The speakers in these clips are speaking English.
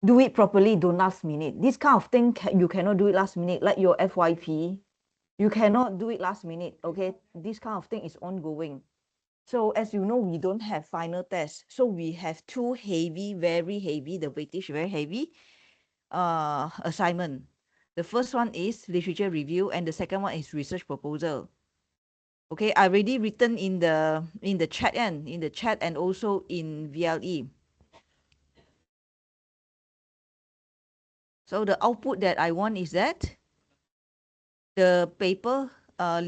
do it properly, don't last minute. This kind of thing, you cannot do it last minute, like your FYP. You cannot do it last minute, okay? This kind of thing is ongoing. So as you know, we don't have final test. So we have two heavy, very heavy, the weightage very heavy assignment. The first one is literature review and the second one is research proposal. Okay, I already written in the chat and also in VLE. So the output that I want is that the paper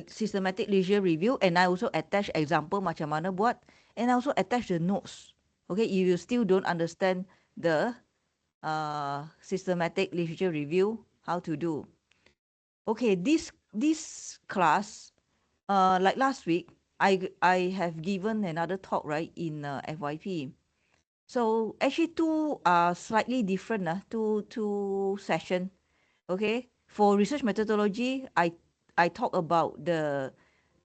systematic literature review, and I also attach example macam mana buat, and I also attach the notes. Okay, if you still don't understand the systematic literature review, how to do. Okay, this class, like last week, I have given another talk, right, in FYP. So actually two are slightly different, two session. Okay, for research methodology, I talk about the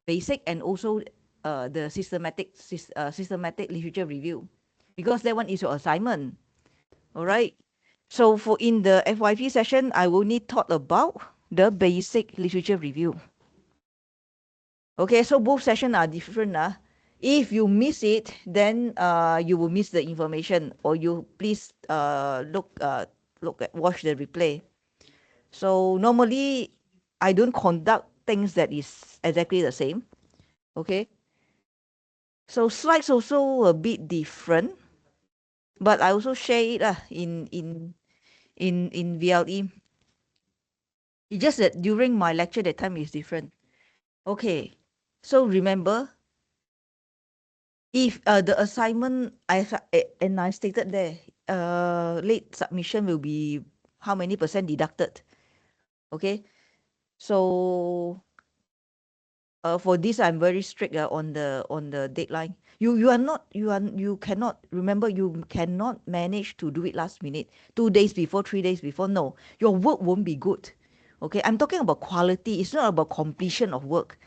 basic and also the systematic literature review, because that one is your assignment. All right. So for in the FYP session, I will only talk about the basic literature review. Okay, so both sessions are different. If you miss it, then you will miss the information, or you please watch the replay. So normally, I don't conduct things that is exactly the same. Okay. So slides also a bit different, but I also share it in VLE. It's just that during my lecture, that time is different. Okay. So remember, if the assignment and I stated there, late submission will be how many percent deducted. Okay. So for this, I'm very strict on the deadline. You cannot, remember, you cannot manage to do it last minute, 2 days before, 3 days before. No, your work won't be good. Okay, I'm talking about quality. It's not about completion of work.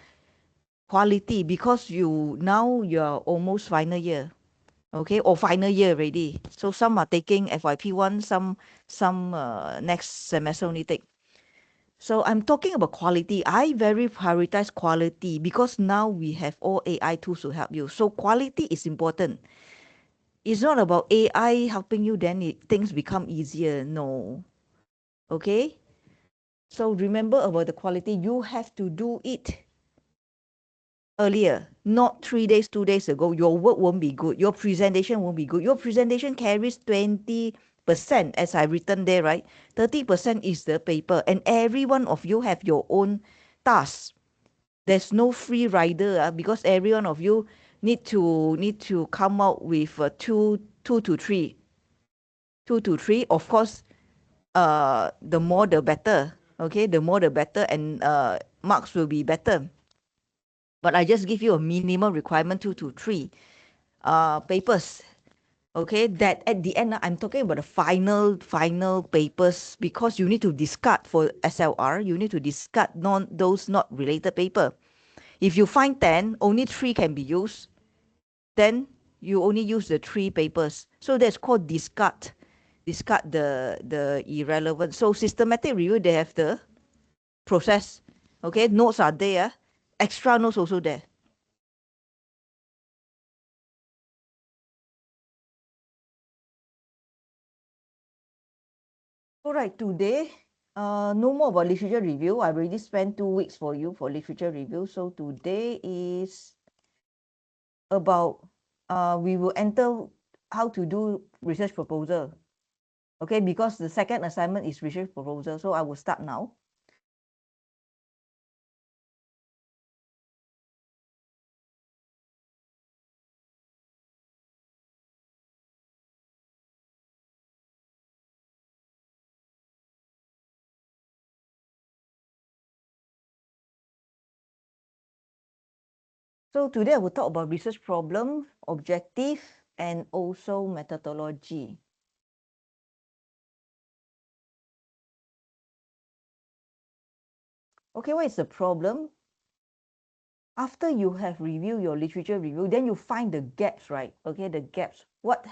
Quality, because you're almost final year. Okay, or final year already. So some are taking FYP1, some next semester only take. So I'm talking about quality. I very prioritize quality because now we have all AI tools to help you. So quality is important. It's not about AI helping you, then things become easier. No. Okay? So remember about the quality. You have to do it earlier, not 3 days, 2 days ago. Your work won't be good. Your presentation won't be good. Your presentation carries 20%, as I written there, right? 30% is the paper, and every one of you have your own task. There's no free rider because every one of you need to come out with two to three. Of course, the more the better. Okay, the more the better, and marks will be better. But I just give you a minimum requirement, 2 to 3 papers. Okay, that at the end, I'm talking about the final papers, because you need to discard for SLR. You need to discard those not related paper. If you find 10, only 3 can be used, then you only use the 3 papers. So that's called discard. Discard the irrelevant. So systematic review, they have the process. Okay, notes are there. Extra notes also there. All right, today, no more about literature review. I already spent 2 weeks for you for literature review. So today is about, we will enter how to do research proposal. Okay, because the second assignment is research proposal. So I will start now. So today I will talk about research problem, objective, and also methodology. Okay, what is the problem? After you have reviewed your literature review, then you find the gaps, right? Okay, the gaps. What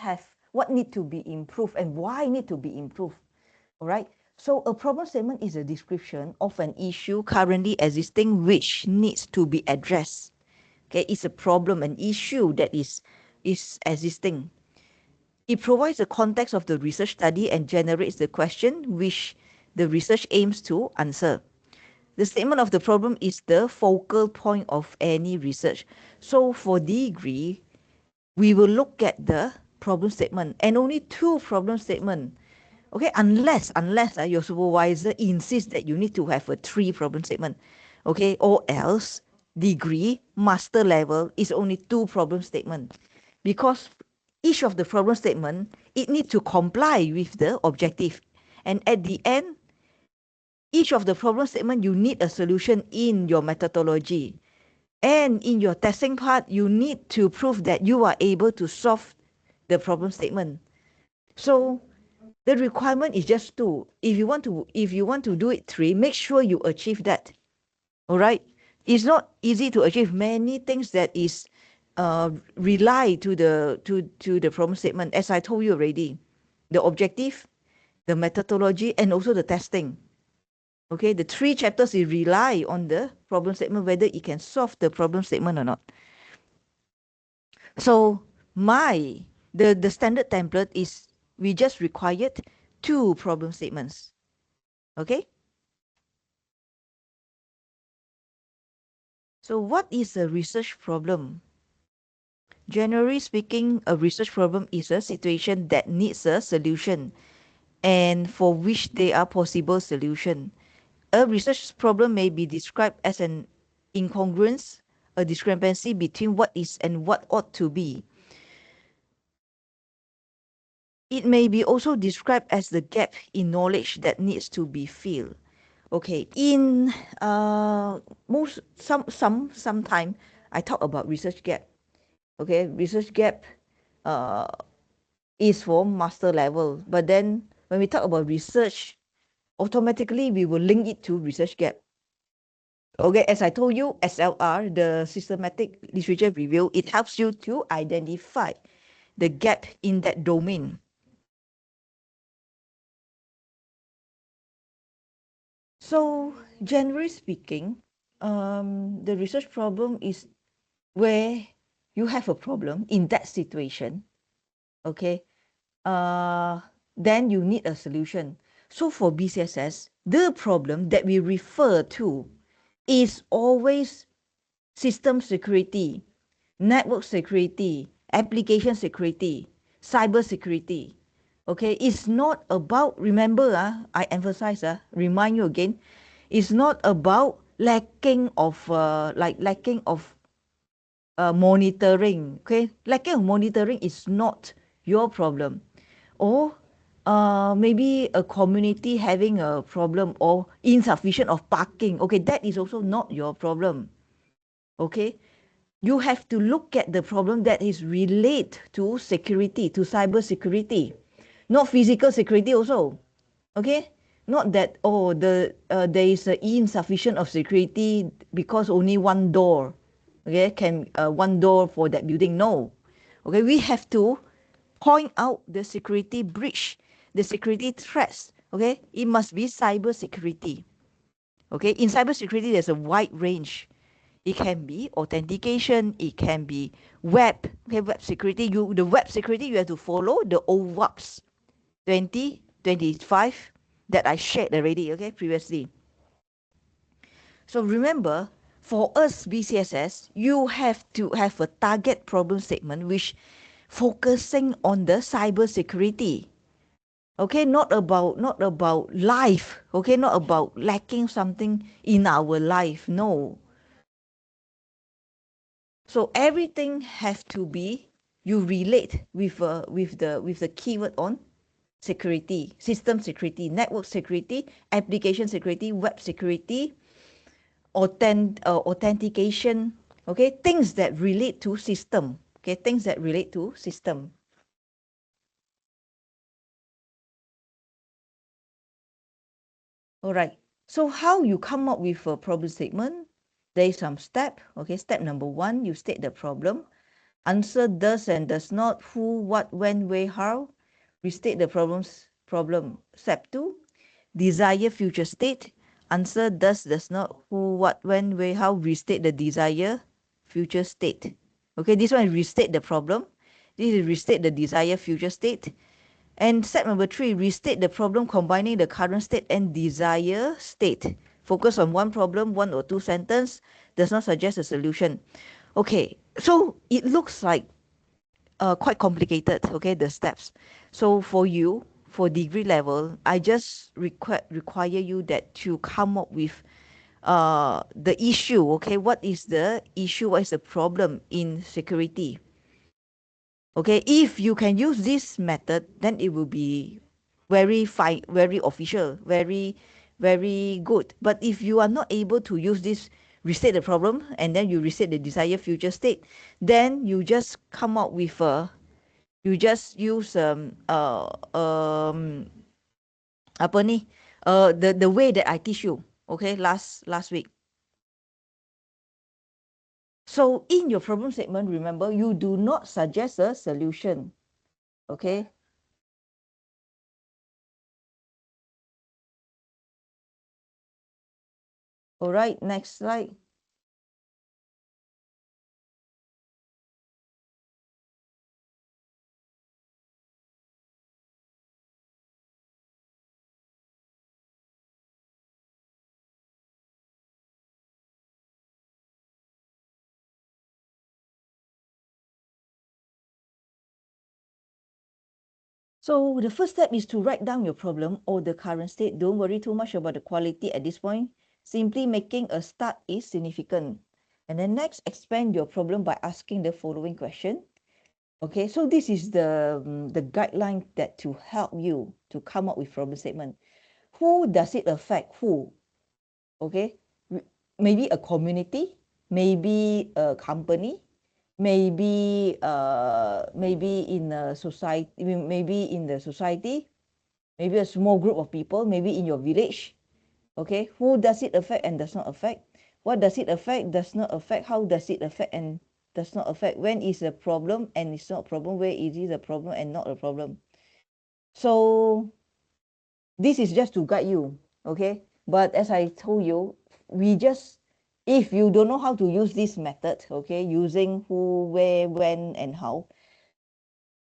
what need to be improved and why need to be improved. All right. So a problem statement is a description of an issue currently existing which needs to be addressed. Okay, it's a problem, an issue that is existing. It provides the context of the research study and generates the question which the research aims to answer. The statement of the problem is the focal point of any research. So for degree, we will look at the problem statement and only 2 problem statement. Okay, unless your supervisor insists that you need to have a 3 problem statement. Okay, or else degree master level is only 2 problem statement, because each of the problem statement it need to comply with the objective, and at the end each of the problem statement you need a solution in your methodology, and in your testing part you need to prove that you are able to solve the problem statement. So the requirement is just 2. If you want to do it 3, make sure you achieve that. All right, it's not easy to achieve many things that is rely to the problem statement, as I told you already, the objective, the methodology, and also the testing. Okay, the 3 chapters is rely on the problem statement, whether it can solve the problem statement or not. So the standard template is we just required 2 problem statements. Okay. So what is a research problem? Generally speaking, a research problem is a situation that needs a solution and for which there are possible solutions. A research problem may be described as an incongruence, a discrepancy between what is and what ought to be. It may be also described as the gap in knowledge that needs to be filled. Okay, in sometime I talk about research gap. Okay, research gap is for master level, but then when we talk about research, automatically we will link it to research gap. Okay, as I told you, SLR, the systematic literature review, it helps you to identify the gap in that domain. So generally speaking, the research problem is where you have a problem in that situation. Okay, then you need a solution. So for BCSS, the problem that we refer to is always system security, network security, application security, cyber security. Okay, it's not about, remember, I emphasize, remind you again, it's not about lacking of monitoring. Okay, lacking of monitoring is not your problem, or maybe a community having a problem or insufficient of parking. Okay, that is also not your problem. Okay, you have to look at the problem that is related to security, to cyber security, not physical security also. Okay, not that, oh, there is a insufficient of security because only one door, okay, can one door for that building. No. Okay, we have to point out the security breach, the security threats. Okay, it must be cyber security. Okay, in cyber security there's a wide range. It can be authentication, it can be web. Okay, web security, the web security you have to follow the OWASP 2025 that I shared already, okay, previously. So remember, for us BCSS, you have to have a target problem statement which focusing on the cyber security. Okay, not about life. Okay, not about lacking something in our life. No. So everything have to be, you relate with the keyword on security, system security, network security, application security, web security, authentication. Okay, things that relate to system. Okay, things that relate to system. All right. So how you come up with a problem statement? There is some step. Okay, step number 1, you state the problem. Answer does and does not, who, what, when, where, how. restate the problem. Step 2, desire future state. Answer does not, who, what, when, where, how. Restate the desire future state. Okay, this one is restate the problem. This is restate the desire future state. And step number 3, restate the problem combining the current state and desire state. Focus on one problem, 1 or 2 sentence, does not suggest a solution. Okay, so it looks like quite complicated, okay, the steps. So for you, for degree level, I just require you that to come up with the issue, okay, what is the issue, what is the problem in security. Okay, if you can use this method, then it will be very fine, very official, very good. But if you are not able to use this, restate the problem, and then you restate the desired future state, then you just come up with a, you just use apa ni, the way that I teach you, okay, last week. So in your problem statement, remember, you do not suggest a solution, okay. All right, next slide. So the first step is to write down your problem or the current state. Don't worry too much about the quality at this point. Simply making a start is significant. And then next, expand your problem by asking the following question. Okay, so this is the guideline that to help you to come up with problem statement. Who does it affect? Who? Okay, maybe a community, maybe a company, maybe maybe in a society, maybe in the society, maybe a small group of people, maybe in your village. Okay, who does it affect and does not affect? What does it affect, does not affect? How does it affect and does not affect? When is a problem and it's not a problem? Where is it a problem and not a problem? So this is just to guide you, okay? But as I told you, we just, if you don't know how to use this method, okay, using who, where, when, and how,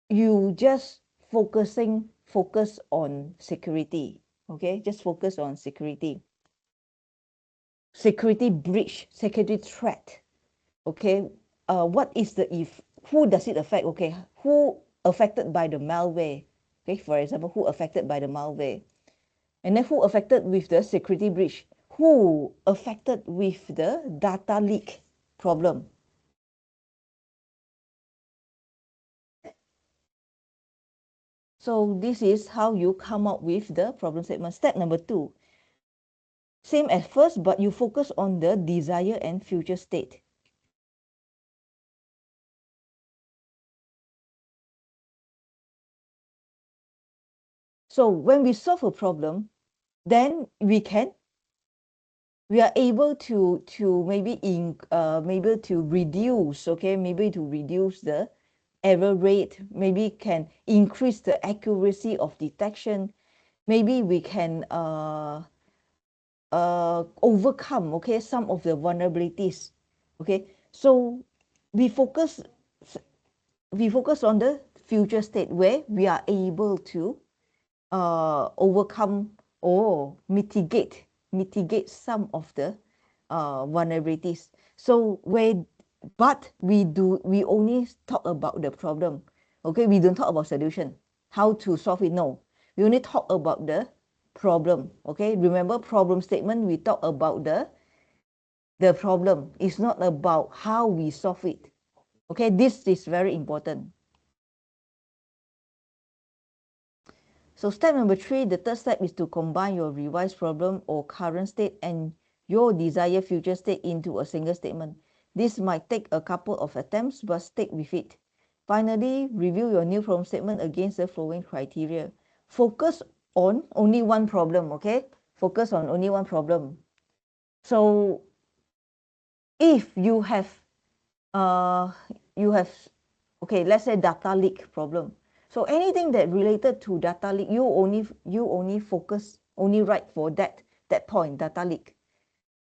you just focus on security, okay? Just focus on security. Security breach, security threat, okay? What is the, if, who does it affect, okay? Who affected by the malware, okay? For example, who affected by the malware? And then who affected with the security breach? Who affected with the data leak problem? So this is how you come up with the problem statement. Step number 2. Same as first, but you focus on the desire and future state. So when we solve a problem, then we are able to maybe maybe to reduce, okay, maybe to reduce the error rate, maybe can increase the accuracy of detection, maybe we can overcome, okay, some of the vulnerabilities, okay. So we focus on the future state where we are able to overcome or mitigate some of the vulnerabilities. So but we only talk about the problem, okay, we don't talk about solution, how to solve it. No, we only talk about the problem, okay. Remember, problem statement, we talk about the problem. It's not about how we solve it, okay. This is very important. So step number 3, the third step is to combine your revised problem or current state and your desired future state into a single statement. This might take a couple of attempts, but stick with it. Finally, review your new problem statement against the following criteria. Focus on only one problem, okay? Focus on only one problem. So if you have, okay, let's say data leak problem. So anything that related to data leak, you only only write for that point, data leak.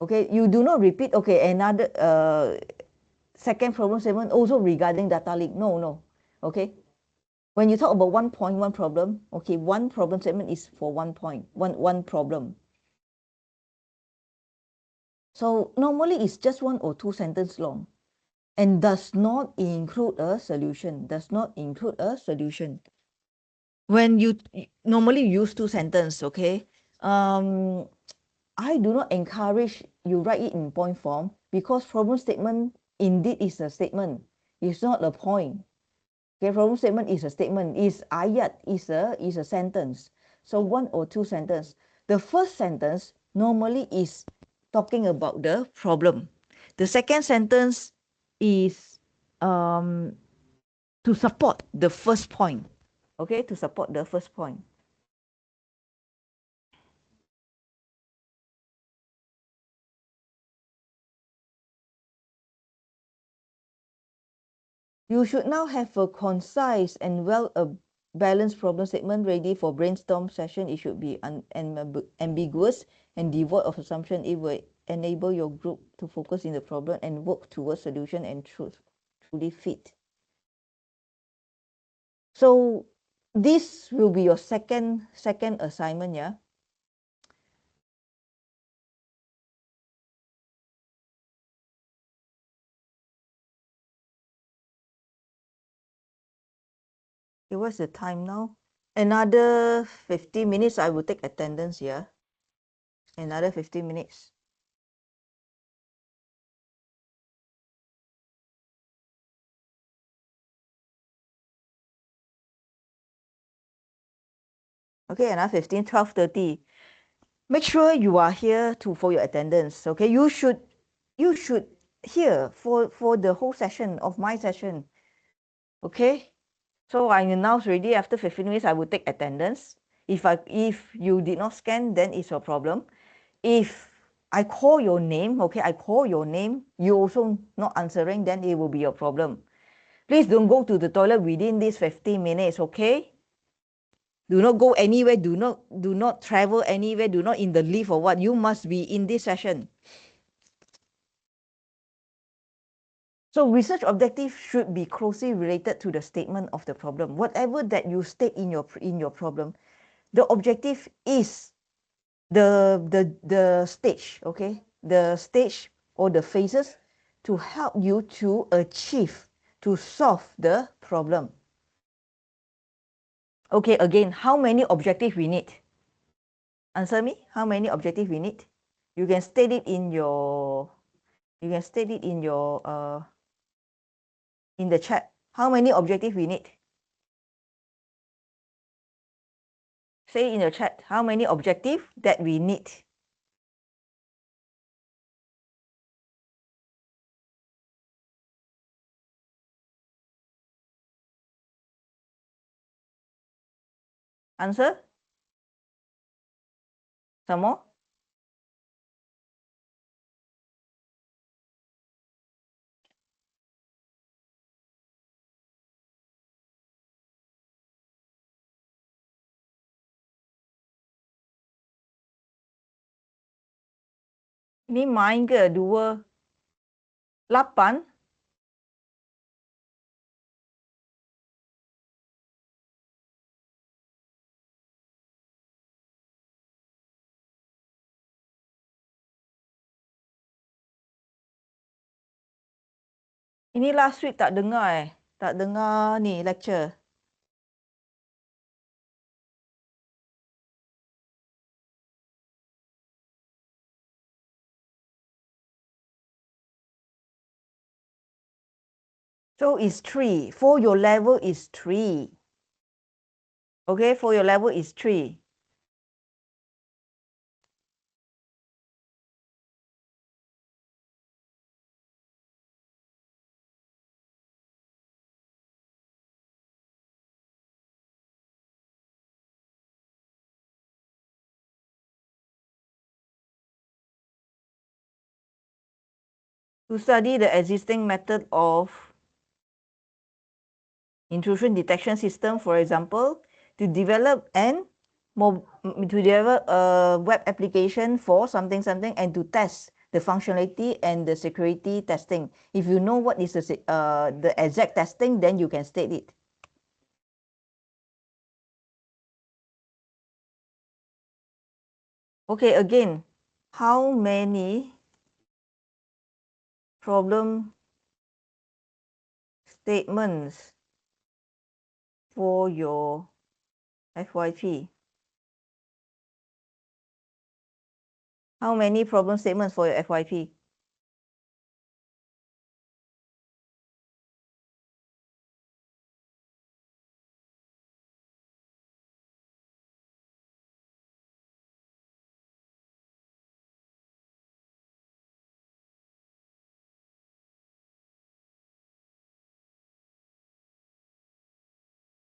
Okay, you do not repeat. Okay, another second problem statement also regarding data leak. No. Okay, when you talk about 1.1 problem, okay, one problem statement is for one problem. So normally it's just 1 or 2 sentences long and does not include a solution. When you normally use 2 sentences, okay, I do not encourage you write it in point form because problem statement indeed is a statement. It's not a point. Okay, problem statement is a statement. Is ayat is a sentence. So 1 or 2 sentences. The first sentence normally is talking about the problem. The second sentence is to support the first point. Okay, to support the first point. You should now have a concise and balanced problem statement ready for brainstorm session. It should be ambiguous and devoid of assumption. It will enable your group to focus in the problem and work towards solution and truly fit. So this will be your second assignment, yeah? Okay, what's the time now? Another 50 minutes, I will take attendance here. Another 15 minutes. Okay, another 15, 12:30. Make sure you are here for your attendance. Okay, you should here for the whole session of my session. Okay, so I announce already after 15 minutes I will take attendance. If you did not scan, then it's your problem. If I call your name, okay, I call your name, you also not answering, then it will be your problem. Please don't go to the toilet within these 15 minutes, okay? Do not go anywhere, do not travel anywhere, do not in the lift or what. You must be in this session. So research objective should be closely related to the statement of the problem. Whatever that you state in your problem, the objective is the stage, okay? The stage or the phases to help you to achieve, to solve the problem. Okay, again, how many objective we need? Answer me, how many objective we need? You can state it in your, in the chat. How many objective we need? Say in the chat, how many objective that we need? Answer? Some more? Ini main ke? 2, 8? Ini last week tak dengar Tak dengar ni lecture. So it's 3. For your level is 3. Okay, for your level is 3. To study the existing method of intrusion detection system, for example, to develop a web application for something and to test the functionality and the security testing. If you know what is the exact testing, then you can state it. Okay, again, how many problem statements for your FYP? How many problem statements for your FYP?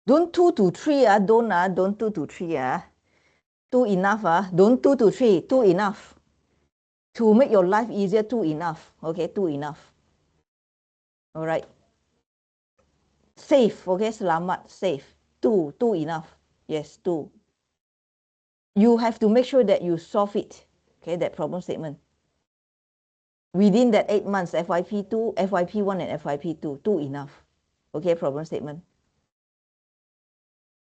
Don't 2 to 3 don't 2 to 3 2 enough don't 2 to 3, 2 enough. To make your life easier, 2 enough. Okay, 2 enough. All right. Safe, okay, selamat, safe. 2 enough. Yes, 2. You have to make sure that you solve it, okay, that problem statement. Within that 8 months, FYP2, FYP1 and FYP2, 2 enough. Okay, problem statement.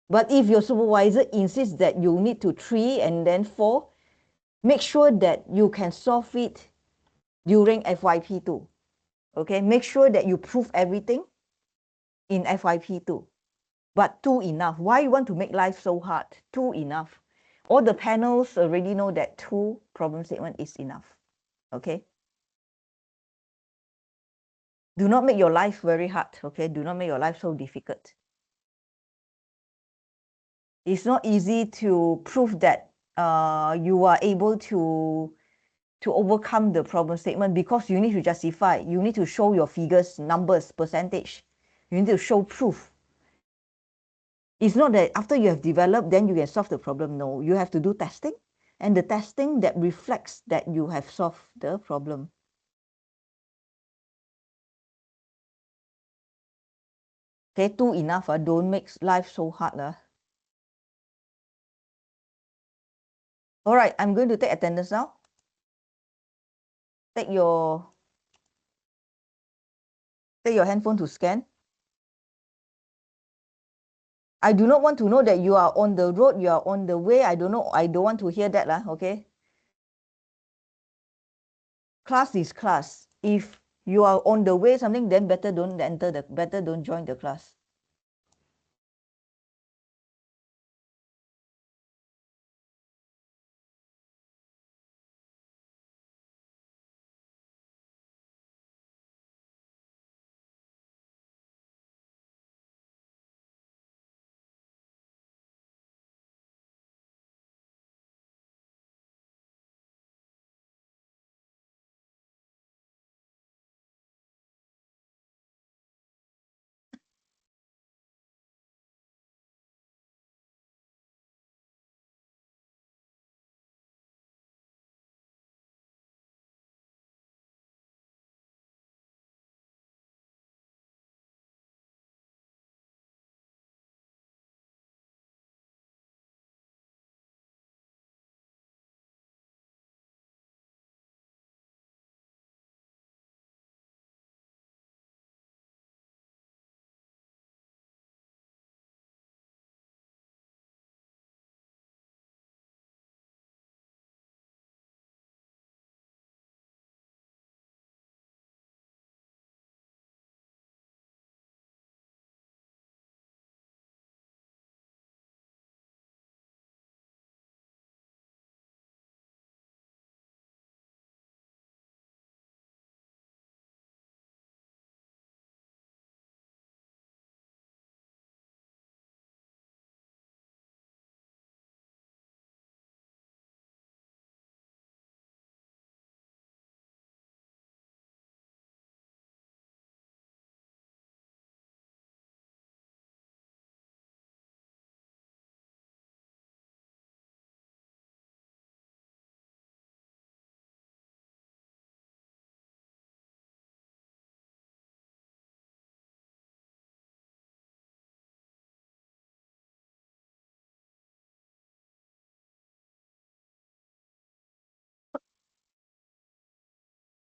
But if your supervisor insists that you need to 3 and then 4, make sure that you can solve it during FYP2. Okay, make sure that you prove everything in FYP2. But 2 enough. Why you want to make life so hard? 2 enough. All the panels already know that 2 problem statement is enough. Okay. Do not make your life very hard. Okay. Do not make your life so difficult. It's not easy to prove that you are able to overcome the problem statement because you need to justify. You need to show your figures, numbers, percentage. You need to show proof. It's not that after you have developed, then you can solve the problem. No, you have to do testing, and the testing that reflects that you have solved the problem. Okay, 2 enough. Don't make life so hard. All right, I'm going to take attendance now. Take your handphone to scan. I do not want to know that you are on the road, you are on the way. I don't know. I don't want to hear that. Okay. Class is class. If you are on the way something, then better don't join the class.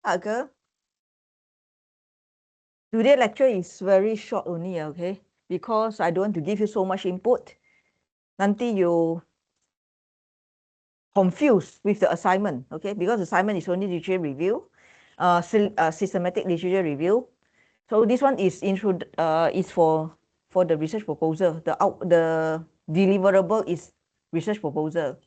ke? Today lecture is very short only, okay? Because I don't want to give you so much input. Nanti you confused with the assignment, okay? Because assignment is only literature review, systematic literature review. So this one is is for the research proposal. The deliverable is research proposal.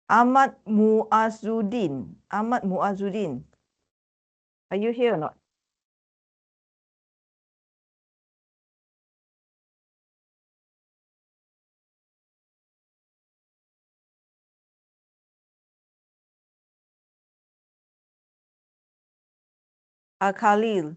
Ahmad Muazzuddin. Ahmad Muazzuddin. Are you here or not? Khalil.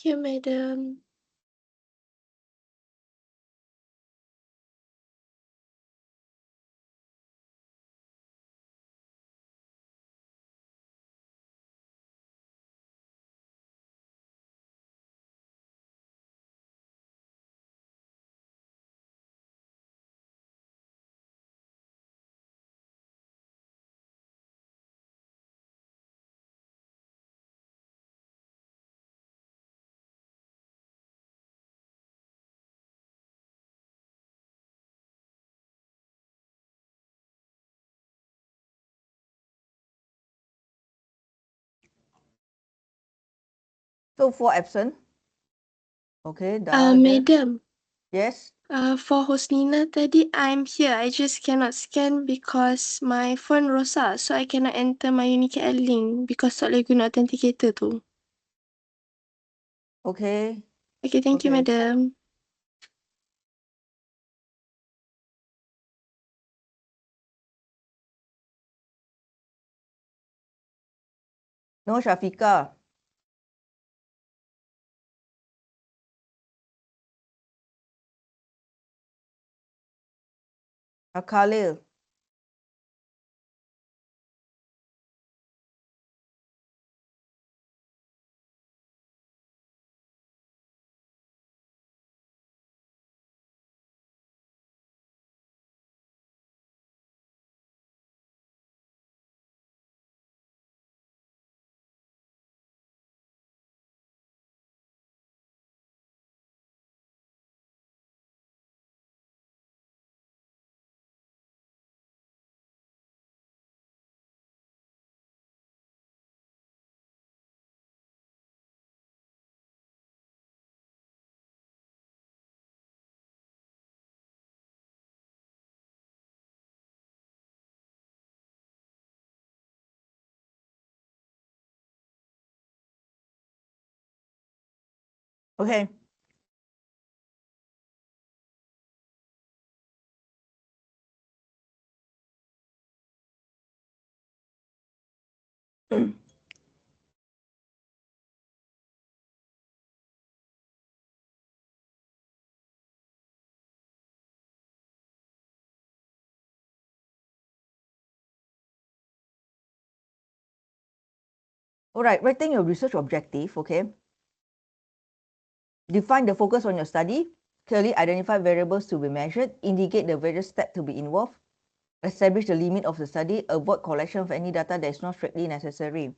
Here, madam. So 4 absent. Okay, dah ada. Madam. Yes. For Husnina tadi, I'm here. I just cannot scan because my phone rosak, so I cannot enter my UniKL link because tak boleh guna authenticator tu. Okay. Okay, thank you, Okay. madam. No, Syafiqah. Khalil. Okay. All right, writing your research objective, okay? Define the focus on your study, clearly identify variables to be measured, indicate the various steps to be involved, establish the limit of the study, avoid collection of any data that is not strictly necessary.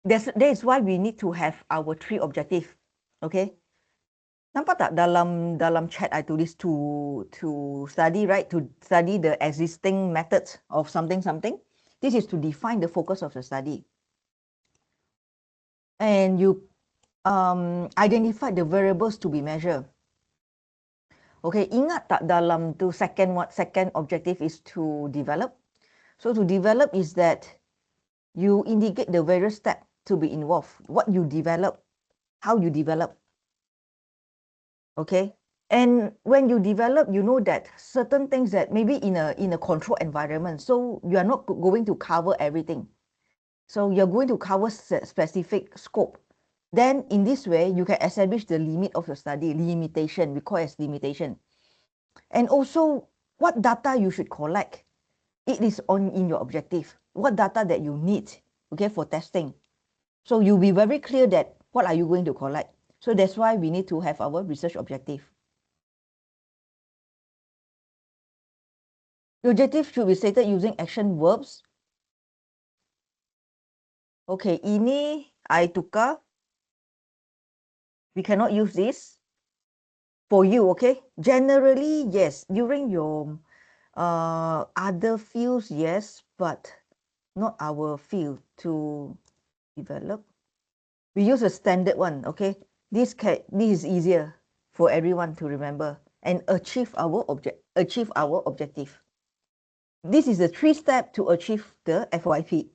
That is why we need to have our 3 objective, okay? Nampak tak dalam chat I tulis to study, right? To study the existing methods of something. This is to define the focus of the study. And you identify the variables to be measured. Okay, ingat tak dalam tu second objective is to develop. So to develop is that you indicate the various steps to be involved. What you develop, how you develop. Okay, and when you develop, you know that certain things that maybe in a controlled environment, so you are not going to cover everything. So you're going to cover specific scope. Then in this way, you can establish the limit of your study, limitation, we call it as limitation. And also what data you should collect. It is in your objective. What data that you need, okay, for testing. So you'll be very clear that what are you going to collect. So that's why we need to have our research objective. The objective should be stated using action verbs. Okay, ini I tukar. We cannot use this for you, okay? Generally, yes. During your other fields, yes, but not our field to develop. We use a standard one, okay? This is easier for everyone to remember and achieve our objective. This is the 3 steps to achieve the FYP.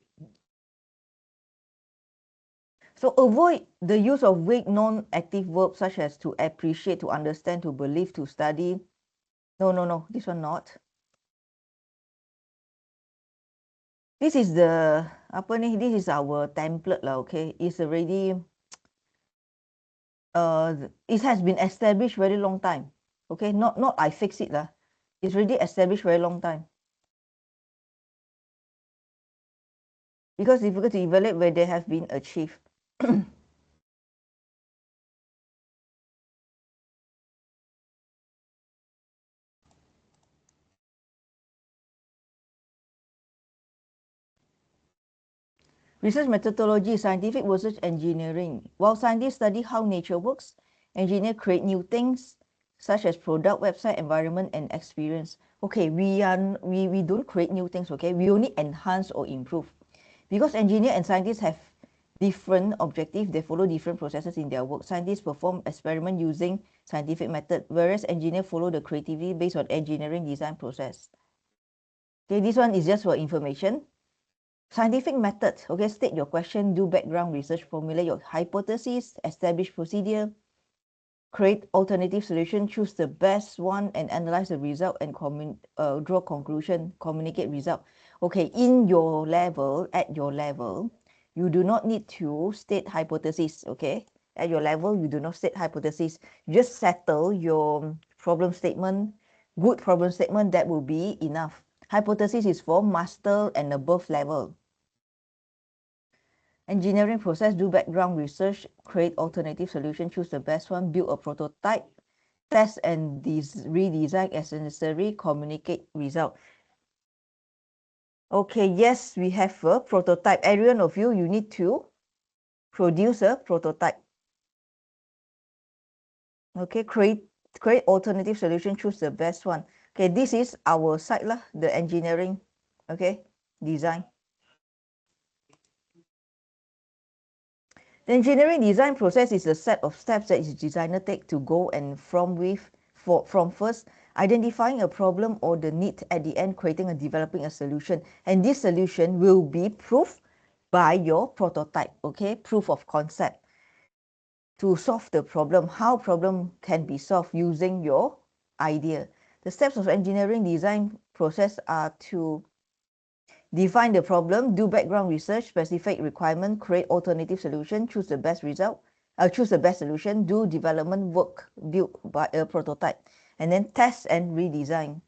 So avoid the use of vague non-active verbs such as to appreciate, to understand, to believe, to study. No, this one not. This is the apa ni? This is our template lah, okay? It's already it has been established very long time. Okay, not I fix it lah. It's already established very long time. Because difficult to evaluate where they have been achieved. Research methodology is scientific versus engineering. While scientists study how nature works, engineers create new things such as product, website, environment, and experience. Okay, we don't create new things, okay? We only enhance or improve. Because engineer and scientists have different objectives, they follow different processes in their work. Scientists perform experiment using scientific method, whereas engineers follow the creativity based on engineering design process. Okay, this one is just for information. Scientific method, okay, state your question, do background research, formulate your hypothesis, establish procedure, create alternative solution, choose the best one and analyze the result and draw conclusion, communicate result. Okay, in your level, at your level, you do not need to state hypothesis, okay? At your level, you do not state hypothesis. Just settle your problem statement, good problem statement, that will be enough. Hypothesis is for master and above level. Engineering process, do background research, create alternative solution, choose the best one, build a prototype, test and redesign as necessary, communicate result. Okay, yes, we have a prototype. Every one of you need to produce a prototype. Okay, create alternative solution, choose the best one. Okay, this is our side lah, the engineering, okay, design. The engineering design process is a set of steps that is designer take to go and from first identifying a problem or the need, at the end developing a solution, and this solution will be proved by your prototype, okay, proof of concept to solve the problem, how problem can be solved using your idea. The steps of engineering design process are to define the problem, do background research, specific requirement, create alternative solution, choose the best solution, do development work, build by a prototype, and then test and redesign.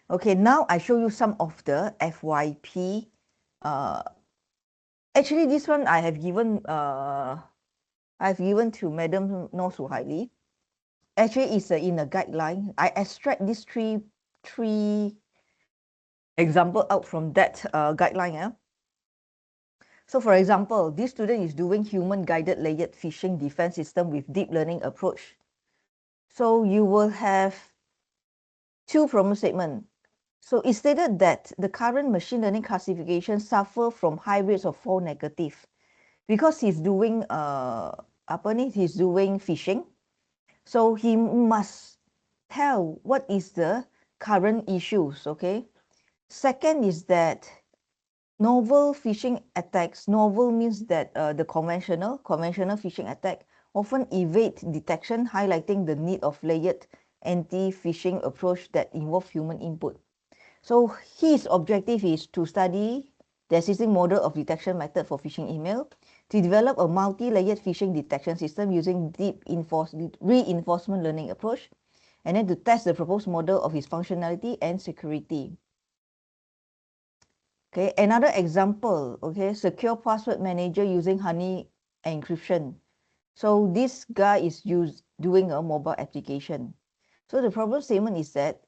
Okay, now I show you some of the FYP Actually, this one I've given to Madam Noor Suhaili. Actually, it's in a guideline. I extract these three example out from that guideline. Yeah. So for example, this student is doing human-guided layered phishing defense system with deep learning approach. So you will have two problem statement. So it stated that the current machine learning classification suffer from high rates of false negative because he's doing he's doing phishing. So he must tell what is the current issues. Okay. Second is that novel phishing attacks. Novel means that the conventional phishing attack often evade detection, highlighting the need of layered anti-phishing approach that involve human input. So his objective is to study the existing model of detection method for phishing email, to develop a multi-layered phishing detection system using deep reinforcement learning approach, and then to test the proposed model of its functionality and security. Okay, another example, okay, secure password manager using honey encryption. So this guy is doing a mobile application. So the problem statement is that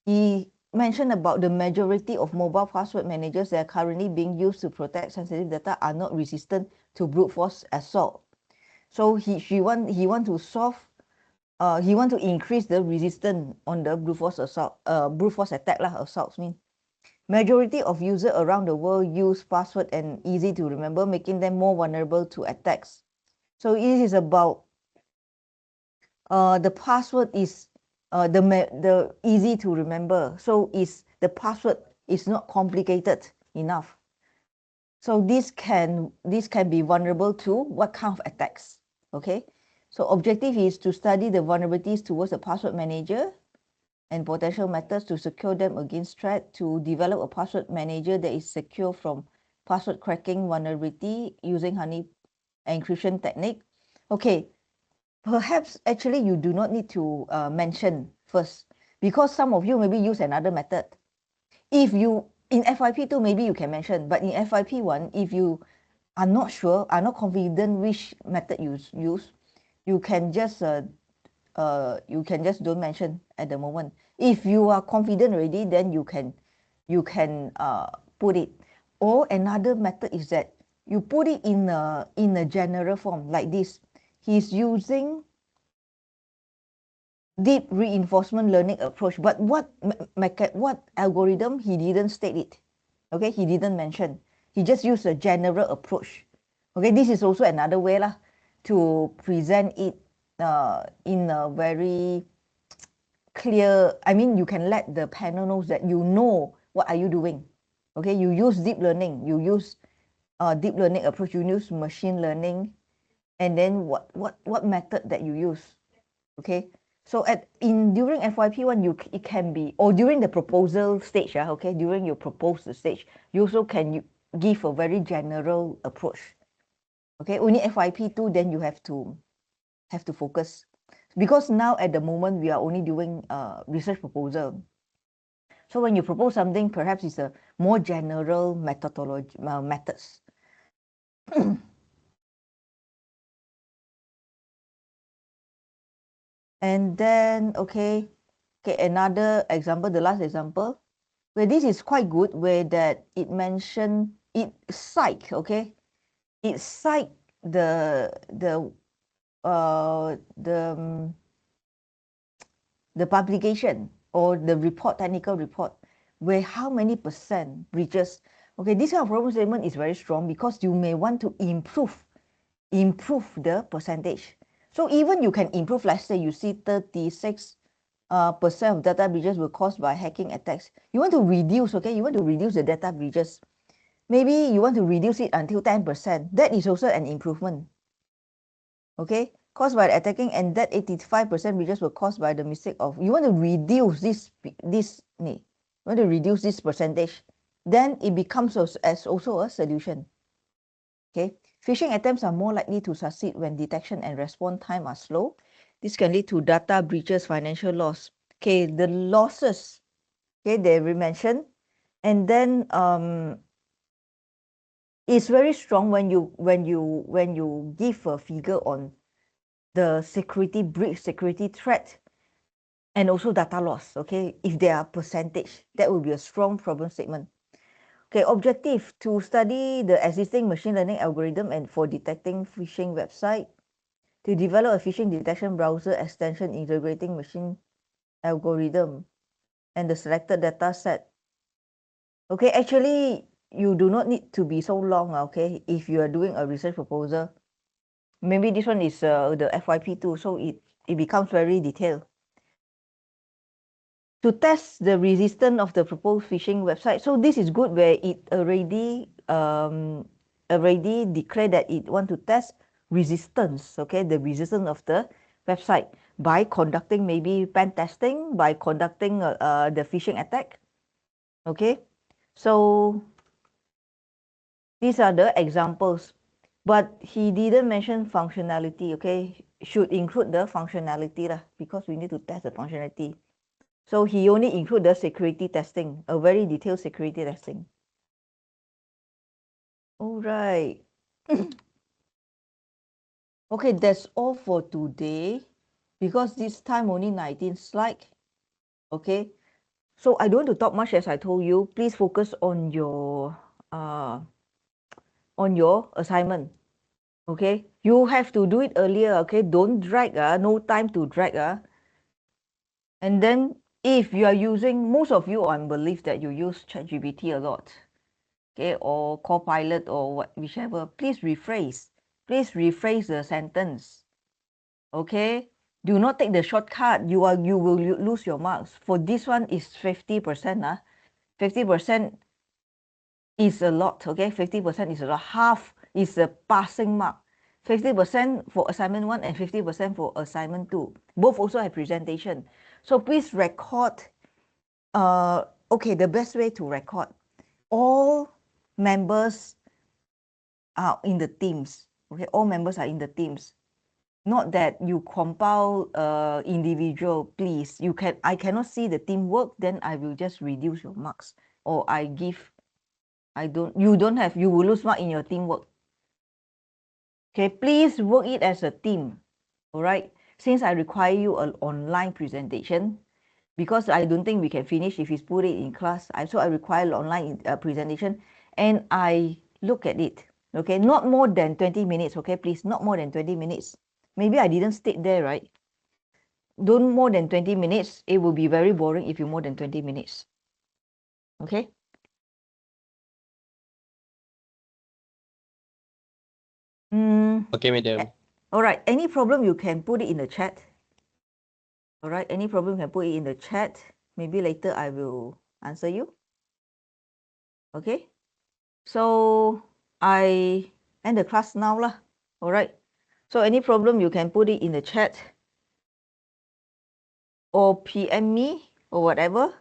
he mentioned about the majority of mobile password managers that are currently being used to protect sensitive data are not resistant to brute force assault. So he want to solve he want to increase the resistance on the brute force assault brute force attack lah. Assaults mean majority of users around the world use password and easy to remember, making them more vulnerable to attacks. So it is about the password is the easy to remember. So is the password is not complicated enough. So this can be vulnerable to what kind of attacks? Okay. So objective is to study the vulnerabilities towards the password manager and potential methods to secure them against threat, to develop a password manager that is secure from password cracking vulnerability using honey encryption technique. Okay, perhaps actually you do not need to mention first, because some of you maybe use another method. If you in FYP2 maybe you can mention, but in FYP1 if you are not sure, are not confident which method you use, you can just don't mention at the moment. If you are confident already, then you can put it. Or another method is that you put it in a general form like this. He's using deep reinforcement learning approach, but what algorithm, he didn't state it. Okay, he didn't mention. He just used a general approach. Okay, this is also another way lah to present it in a very clear. I mean, you can let the panel knows that you know what are you doing. Okay, you use deep learning, you use deep learning approach, you use machine learning, and then what method that you use. Okay, so during FYP1 it can be, or during the proposal stage, okay, during your proposal stage, you also can give a very general approach. Okay, only FYP2 then you have to focus, because now at the moment we are only doing research proposal. So when you propose something, perhaps it's a more general methodology methods. And then okay, another example, the last example, where this is quite good, where that it mentioned it cite, okay, it cite the publication or the report, technical report, where how many percent breaches. Okay, this kind of problem statement is very strong because you may want to improve the percentage. So even you can improve, let's say you see 36% of data breaches were caused by hacking attacks. You want to reduce, okay, you want to reduce the data breaches. Maybe you want to reduce it until 10%. That is also an improvement. Okay, caused by attacking, and that 85% breaches were caused by the mistake of, you want to reduce this you want to reduce this percentage, then it becomes as also a solution. Okay, phishing attempts are more likely to succeed when detection and response time are slow. This can lead to data breaches, financial loss. Okay, the losses, okay, they mentioned, and then It's very strong when you give a figure on the security breach, security threat, and also data loss. Okay, if there are percentage, that will be a strong problem statement. Okay, objective to study the existing machine learning algorithm and for detecting phishing website, to develop a phishing detection browser extension integrating machine algorithm and the selected data set. Okay, actually, you do not need to be so long, okay, if you are doing a research proposal. Maybe this one is the FYP too, so it becomes very detailed. To test the resistance of the proposed phishing website. So this is good where it already declared that it want to test resistance, okay, the resistance of the website by conducting maybe pen testing, by conducting the phishing attack. Okay, so these are the examples, but he didn't mention functionality. Okay, should include the functionality lah, because we need to test the functionality. So he only include the security testing, a very detailed security testing. All right. Okay, that's all for today, because this time only 19 slide. Okay, so I don't want to talk much, as I told you. Please focus on your assignment. Okay, you have to do it earlier. Okay, don't drag. No time to drag. And then if you are using, most of you, I believe that you use ChatGPT a lot. Okay, or Copilot or whichever, please rephrase the sentence. Okay, do not take the shortcut. You will lose your marks. For this one is 50%. 50% is a lot. Okay, 50% is a lot. Half is a passing mark. 50% for assignment 1 and 50% for assignment 2. Both also have presentation. So please record. Okay, the best way to record, all members are in the teams. Okay, all members are in the teams. Not that you compile individual, please. I cannot see the teamwork, then I will just reduce your marks. Or you will lose mark in your teamwork. Okay, please work it as a team. All right. Since I require you an online presentation, because I don't think we can finish if we put it in class. I require an online presentation, and I look at it. Okay, not more than 20 minutes. Okay, please, not more than 20 minutes. Maybe I didn't state there, right? Don't more than 20 minutes. It will be very boring if you more than 20 minutes. Okay. Okay, madam. All right. Any problem, you can put it in the chat. All right. Any problem, you can put it in the chat. Maybe later I will answer you. Okay. So I end the class now lah. All right. So any problem, you can put it in the chat or PM me or whatever.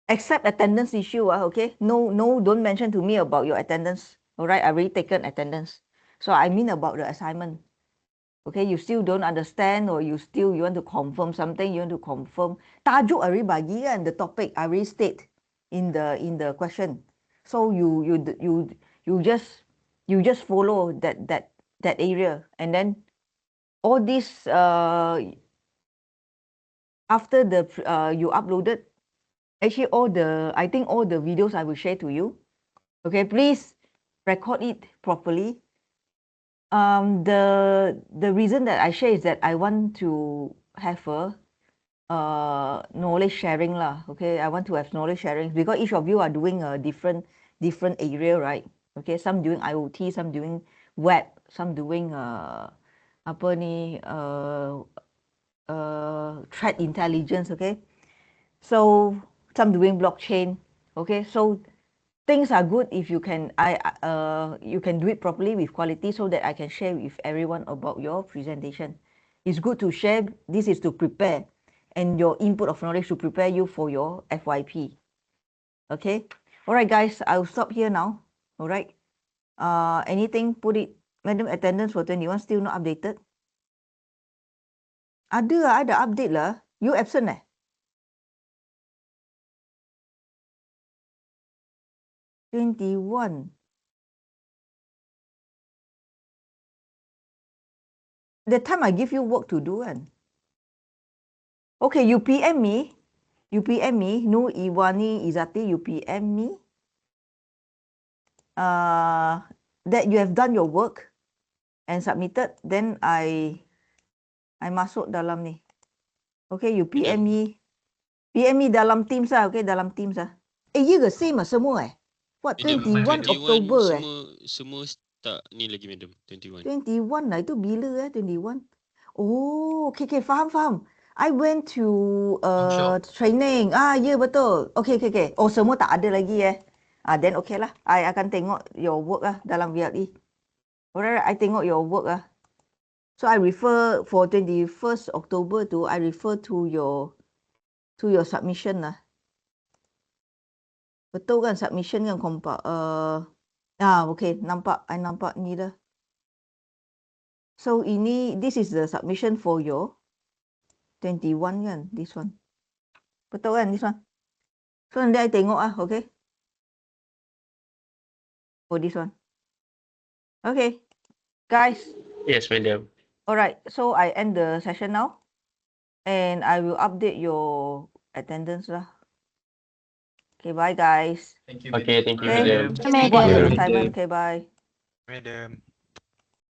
Except attendance issue. Okay. No, don't mention to me about your attendance. All right. I already taken attendance. So I mean about the assignment. Okay, you still don't understand, or you want to confirm something, you want to confirm. Tajuk already bagi kan, the topic I already state in the question. So you just follow that area, and then all this after the you uploaded, actually I think all the videos I will share to you. Okay, please record it properly. The reason that I share is that I want to have a knowledge sharing lah. Okay, I want to have knowledge sharing because each of you are doing a different area, right? Okay, some doing IoT, some doing web, some doing apa ni threat intelligence. Okay, so some doing blockchain. Okay, so things are good if you can you can do it properly with quality, so that I can share with everyone about your presentation. It's good to share. This is to prepare, and your input of knowledge to prepare you for your FYP. Okay. All right, guys. I'll stop here now. All right. Anything? Put it. Madam, attendance for 21 still not updated. Ada update lah. You absent eh? 21. That time I give you work to do kan. Okay, you PM me. You PM me. Nur Iwani Izati, you PM me. That you have done your work and submitted. Then I masuk dalam ni. Okay, you PM me. PM me dalam Teams lah. Okay, dalam Teams lah. Ya ke same lah semua What, 21 Oktober Semua tak ni lagi madam, 21. 21 lah, itu bila 21? Oh, okay, faham. I went to training. Ya betul. Okay. Oh, semua tak ada lagi then okay lah. I akan tengok your work lah dalam VLE. Alright, I tengok your work lah. So I refer for 21st October tu, I refer to your submission lah. Betul kan submission kan kompak. Okay, I nampak ni dah. So this is the submission for your 21 kan, this one. Betul kan, this one? So nanti I tengok okay? Oh, this one. Okay, guys. Yes, madam. Alright, so I end the session now. And I will update your attendance lah. Okay, bye guys. Okay, thank you, Okay. madam. Buat assignment. Okay, bye. Madam.